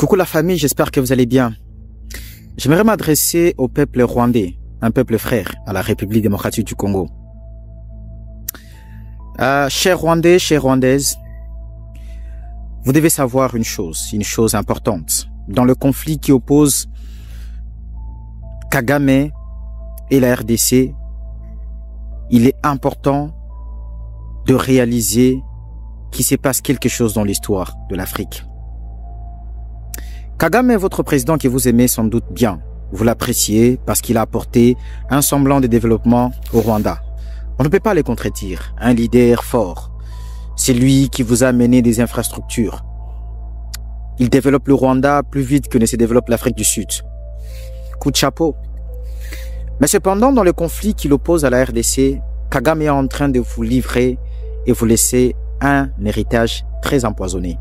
Coucou la famille, j'espère que vous allez bien. J'aimerais m'adresser au peuple rwandais, un peuple frère à la République démocratique du Congo. Chers Rwandais, chères Rwandaises, vous devez savoir une chose importante. Dans le conflit qui oppose Kagame et la RDC, il est important de réaliser qu'il se passe quelque chose dans l'histoire de l'Afrique. Kagame est votre président que vous aimez sans doute bien. Vous l'appréciez parce qu'il a apporté un semblant de développement au Rwanda. On ne peut pas les contredire. Un leader fort. C'est lui qui vous a amené des infrastructures. Il développe le Rwanda plus vite que ne se développe l'Afrique du Sud. Coup de chapeau. Mais cependant, dans le conflit qui l'oppose à la RDC, Kagame est en train de vous livrer et vous laisser un héritage très empoisonné.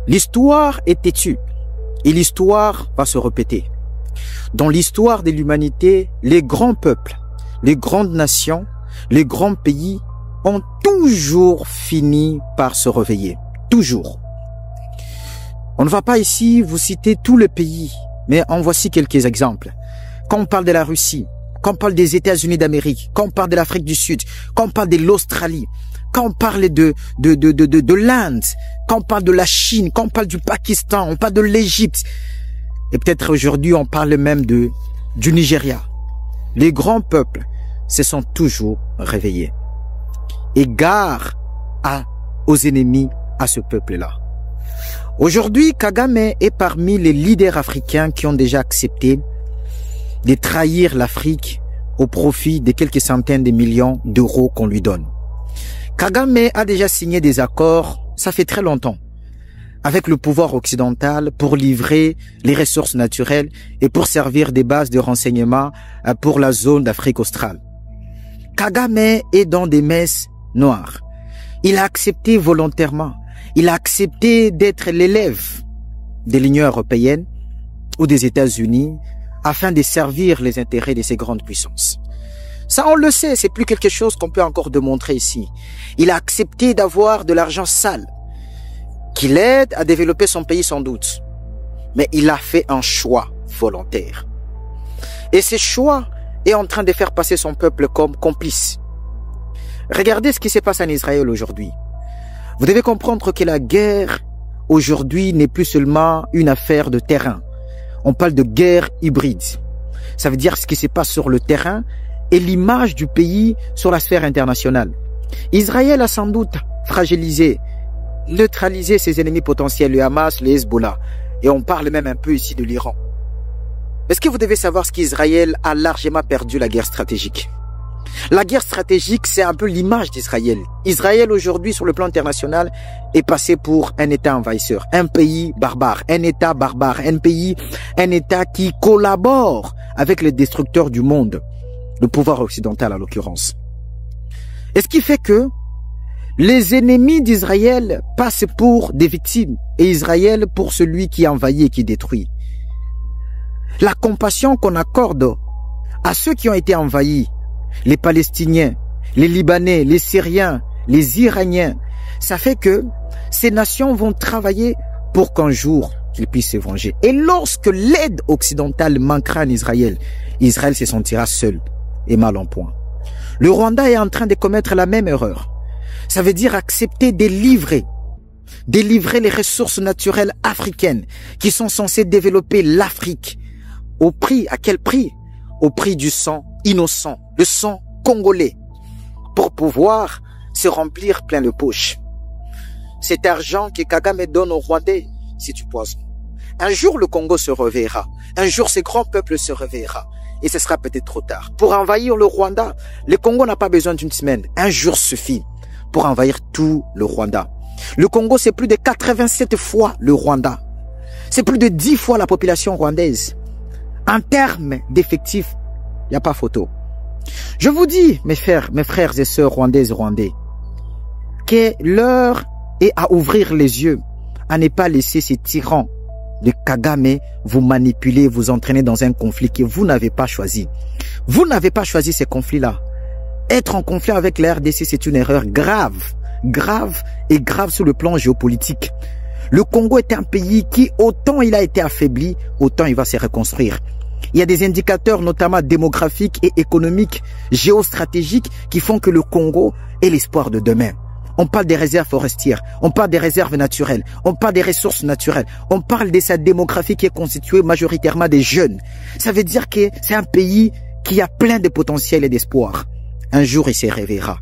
L'histoire est têtue et l'histoire va se répéter. Dans l'histoire de l'humanité, les grands peuples, les grandes nations, les grands pays ont toujours fini par se réveiller. Toujours. On ne va pas ici vous citer tous les pays, mais en voici quelques exemples. Quand on parle de la Russie, quand on parle des États-Unis d'Amérique, quand on parle de l'Afrique du Sud, quand on parle de l'Australie, quand on parle de l'Inde, quand on parle de la Chine, quand on parle du Pakistan, on parle de l'Égypte, et peut-être aujourd'hui on parle même du Nigeria. Les grands peuples se sont toujours réveillés. Et gare aux ennemis à ce peuple-là. Aujourd'hui, Kagame est parmi les leaders africains qui ont déjà accepté de trahir l'Afrique au profit de quelques centaines de millions d'euros qu'on lui donne. Kagame a déjà signé des accords, ça fait très longtemps, avec le pouvoir occidental pour livrer les ressources naturelles et pour servir des bases de renseignement pour la zone d'Afrique australe. Kagame est dans des messes noires. Il a accepté volontairement, il a accepté d'être l'élève de l'Union européenne ou des États-Unis afin de servir les intérêts de ces grandes puissances. Ça, on le sait, c'est plus quelque chose qu'on peut encore démontrer ici. Il a accepté d'avoir de l'argent sale, qui l'aide à développer son pays sans doute. Mais il a fait un choix volontaire. Et ce choix est en train de faire passer son peuple comme complice. Regardez ce qui se passe en Israël aujourd'hui. Vous devez comprendre que la guerre aujourd'hui n'est plus seulement une affaire de terrain. On parle de guerre hybride. Ça veut dire ce qui se passe sur le terrain et l'image du pays sur la sphère internationale. Israël a sans doute fragilisé, neutralisé ses ennemis potentiels, le Hamas, le Hezbollah. Et on parle même un peu ici de l'Iran. Est-ce que vous devez savoir ce qu'Israël a largement perdu la guerre stratégique? La guerre stratégique, c'est un peu l'image d'Israël. Israël aujourd'hui, sur le plan international, est passé pour un État envahisseur, un pays barbare, un État barbare, un État qui collabore avec les destructeurs du monde. Le pouvoir occidental en l'occurrence. Et ce qui fait que les ennemis d'Israël passent pour des victimes et Israël pour celui qui envahit et qui détruit. La compassion qu'on accorde à ceux qui ont été envahis, les Palestiniens, les Libanais, les Syriens, les Iraniens, ça fait que ces nations vont travailler pour qu'un jour qu'ils puissent se venger. Et lorsque l'aide occidentale manquera en Israël, Israël se sentira seul et mal en point. Le Rwanda est en train de commettre la même erreur. Ça veut dire accepter de livrer les ressources naturelles africaines qui sont censées développer l'Afrique. Au prix, à quel prix? Au prix du sang innocent, le sang congolais, pour pouvoir se remplir plein de poches. Cet argent que Kagame donne aux Rwandais, c'est du poison. Un jour, le Congo se réveillera. Un jour, ce grand peuple se réveillera. Et ce sera peut-être trop tard. Pour envahir le Rwanda, le Congo n'a pas besoin d'une semaine. Un jour suffit pour envahir tout le Rwanda. Le Congo, c'est plus de 87 fois le Rwanda. C'est plus de 10 fois la population rwandaise. En termes d'effectifs, il n'y a pas photo. Je vous dis, mes frères et sœurs rwandaises et rwandais, que l'heure est à ouvrir les yeux, à ne pas laisser ces tyrans de Kagame vous manipuler, vous entraîner dans un conflit que vous n'avez pas choisi. Vous n'avez pas choisi ces conflits-là. Être en conflit avec la RDC, c'est une erreur grave, grave et grave sur le plan géopolitique. Le Congo est un pays qui, autant il a été affaibli, autant il va se reconstruire. Il y a des indicateurs, notamment démographiques et économiques, géostratégiques, qui font que le Congo est l'espoir de demain. On parle des réserves forestières, on parle des réserves naturelles, on parle des ressources naturelles, on parle de sa démographie qui est constituée majoritairement des jeunes. Ça veut dire que c'est un pays qui a plein de potentiel et d'espoir. Un jour, il se réveillera.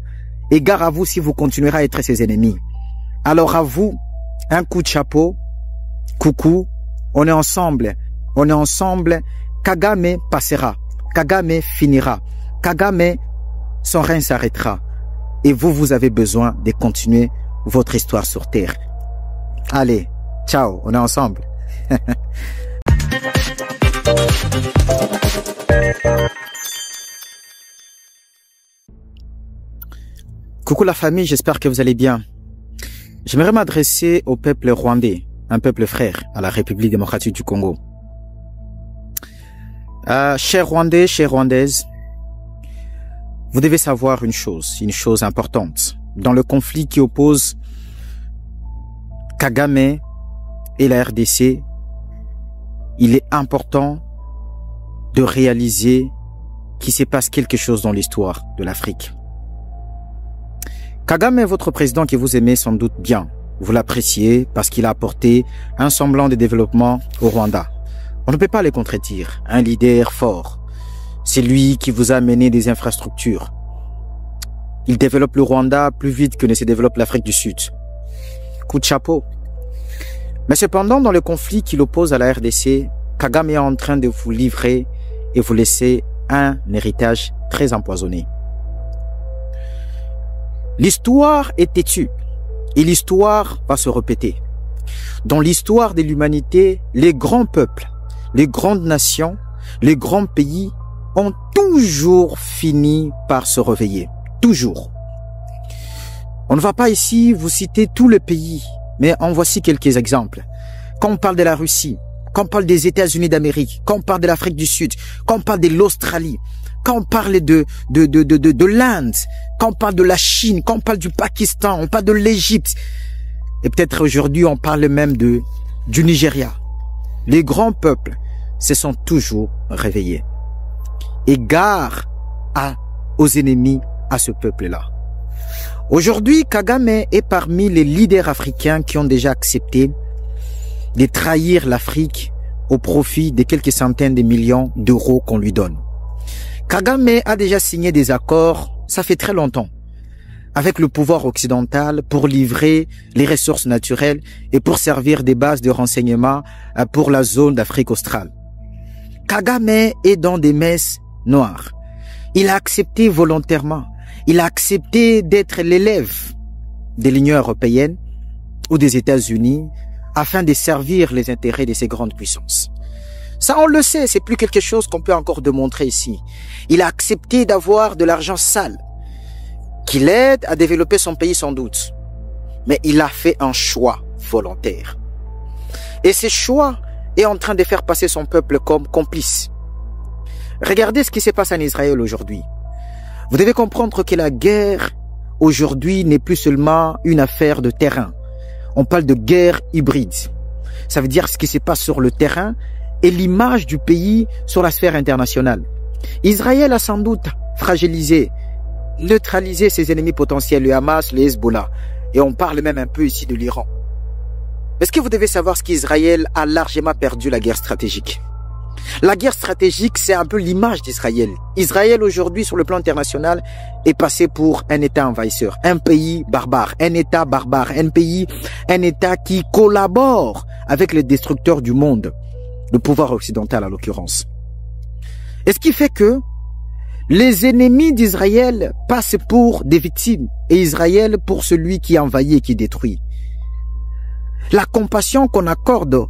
Et gare à vous si vous continuerez à être ses ennemis. Alors à vous, un coup de chapeau, coucou, on est ensemble, Kagame passera, Kagame finira, Kagame, son règne s'arrêtera. Et vous, vous avez besoin de continuer votre histoire sur Terre. Allez, ciao, on est ensemble. Coucou la famille, j'espère que vous allez bien. J'aimerais m'adresser au peuple rwandais, un peuple frère à la République démocratique du Congo. Chers Rwandais, chères Rwandaises, vous devez savoir une chose importante. Dans le conflit qui oppose Kagame et la RDC, il est important de réaliser qu'il se passe quelque chose dans l'histoire de l'Afrique. Kagame est votre président que vous aimez sans doute bien. Vous l'appréciez parce qu'il a apporté un semblant de développement au Rwanda. On ne peut pas le contredire. Un leader fort. C'est lui qui vous a amené des infrastructures. Il développe le Rwanda plus vite que ne se développe l'Afrique du Sud. Coup de chapeau. Mais cependant, dans le conflit qui l'oppose à la RDC, Kagame est en train de vous livrer et vous laisser un héritage très empoisonné. L'histoire est têtue et l'histoire va se répéter. Dans l'histoire de l'humanité, les grands peuples, les grandes nations, les grands pays ont toujours fini par se réveiller. Toujours. On ne va pas ici vous citer tous les pays, mais en voici quelques exemples. Quand on parle de la Russie, quand on parle des États-Unis d'Amérique, quand on parle de l'Afrique du Sud, quand on parle de l'Australie, quand on parle de l'Inde, quand on parle de la Chine, quand on parle du Pakistan, on parle de l'Égypte. Et peut-être aujourd'hui, on parle même du Nigeria. Les grands peuples se sont toujours réveillés. Et gare aux ennemis à ce peuple-là. Aujourd'hui, Kagame est parmi les leaders africains qui ont déjà accepté de trahir l'Afrique au profit de quelques centaines de millions d'euros qu'on lui donne. Kagame a déjà signé des accords, ça fait très longtemps, avec le pouvoir occidental pour livrer les ressources naturelles et pour servir des bases de renseignement pour la zone d'Afrique australe. Kagame est dans des messes noires. Il a accepté volontairement. Il a accepté d'être l'élève de l'Union européenne ou des États-Unis afin de servir les intérêts de ces grandes puissances. Ça, on le sait, c'est plus quelque chose qu'on peut encore démontrer ici. Il a accepté d'avoir de l'argent sale, qui l'aide à développer son pays sans doute. Mais il a fait un choix volontaire. Et ce choix est en train de faire passer son peuple comme complice. Regardez ce qui se passe en Israël aujourd'hui. Vous devez comprendre que la guerre aujourd'hui n'est plus seulement une affaire de terrain. On parle de guerre hybride. Ça veut dire ce qui se passe sur le terrain et l'image du pays sur la sphère internationale. Israël a sans doute fragilisé, neutralisé ses ennemis potentiels, le Hamas, le Hezbollah. Et on parle même un peu ici de l'Iran. Est-ce que vous devez savoir ce qu'Israël a largement perdu la guerre stratégique? La guerre stratégique, c'est un peu l'image d'Israël. Israël, aujourd'hui, sur le plan international, est passé pour un État envahisseur, un pays barbare, un État barbare, un État qui collabore avec les destructeurs du monde, le pouvoir occidental en l'occurrence. Et ce qui fait que les ennemis d'Israël passent pour des victimes et Israël pour celui qui envahit et qui détruit. La compassion qu'on accorde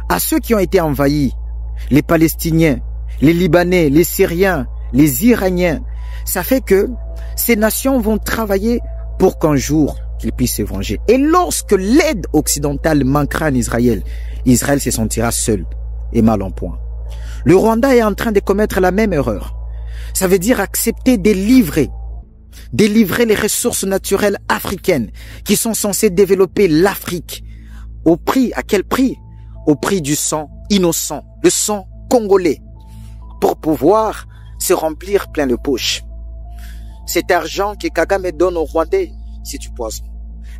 à ceux qui ont été envahis, les Palestiniens, les Libanais, les Syriens, les Iraniens, ça fait que ces nations vont travailler pour qu'un jour qu'ils puissent se venger. Et lorsque l'aide occidentale manquera en Israël, Israël se sentira seul et mal en point. Le Rwanda est en train de commettre la même erreur. Ça veut dire accepter de livrer les ressources naturelles africaines qui sont censées développer l'Afrique Au prix, à quel prix? Au prix du sang innocent, le sang congolais, pour pouvoir se remplir plein de poches. Cet argent que Kagame donne aux Rwandais, c'est du poison.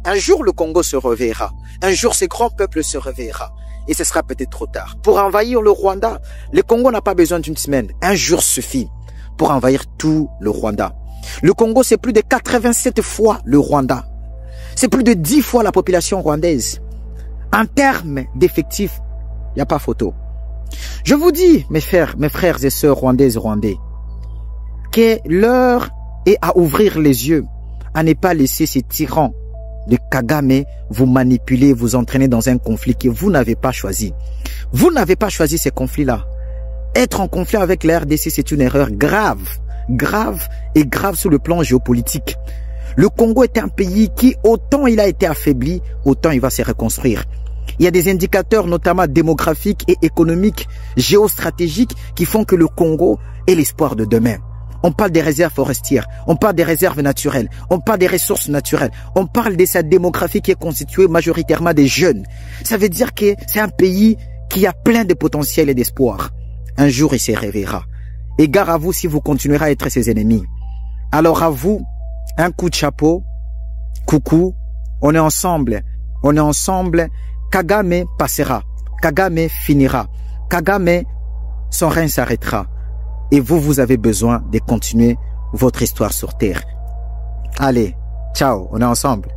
Un jour, le Congo se reverra. Un jour, ce grand peuple se reverra. Et ce sera peut-être trop tard. Pour envahir le Rwanda, le Congo n'a pas besoin d'une semaine. Un jour suffit pour envahir tout le Rwanda. Le Congo, c'est plus de 87 fois le Rwanda. C'est plus de 10 fois la population rwandaise. En termes d'effectifs, il n'y a pas photo. Je vous dis, mes frères et sœurs rwandaises et rwandais, que l'heure est à ouvrir les yeux, à ne pas laisser ces tyrans de Kagame vous manipuler, vous entraîner dans un conflit que vous n'avez pas choisi. Vous n'avez pas choisi ces conflits-là. Être en conflit avec la RDC, c'est une erreur grave, grave et grave sur le plan géopolitique. Le Congo est un pays qui, autant il a été affaibli, autant il va se reconstruire. Il y a des indicateurs, notamment démographiques et économiques, géostratégiques, qui font que le Congo est l'espoir de demain. On parle des réserves forestières, on parle des réserves naturelles, on parle des ressources naturelles, on parle de sa démographie qui est constituée majoritairement des jeunes. Ça veut dire que c'est un pays qui a plein de potentiel et d'espoir. Un jour, il se réveillera. Et gare à vous si vous continuerez à être ses ennemis. Alors à vous, un coup de chapeau, coucou, on est ensemble, Kagame passera, Kagame finira, Kagame, son règne s'arrêtera. Et vous, vous avez besoin de continuer votre histoire sur Terre. Allez, ciao, on est ensemble.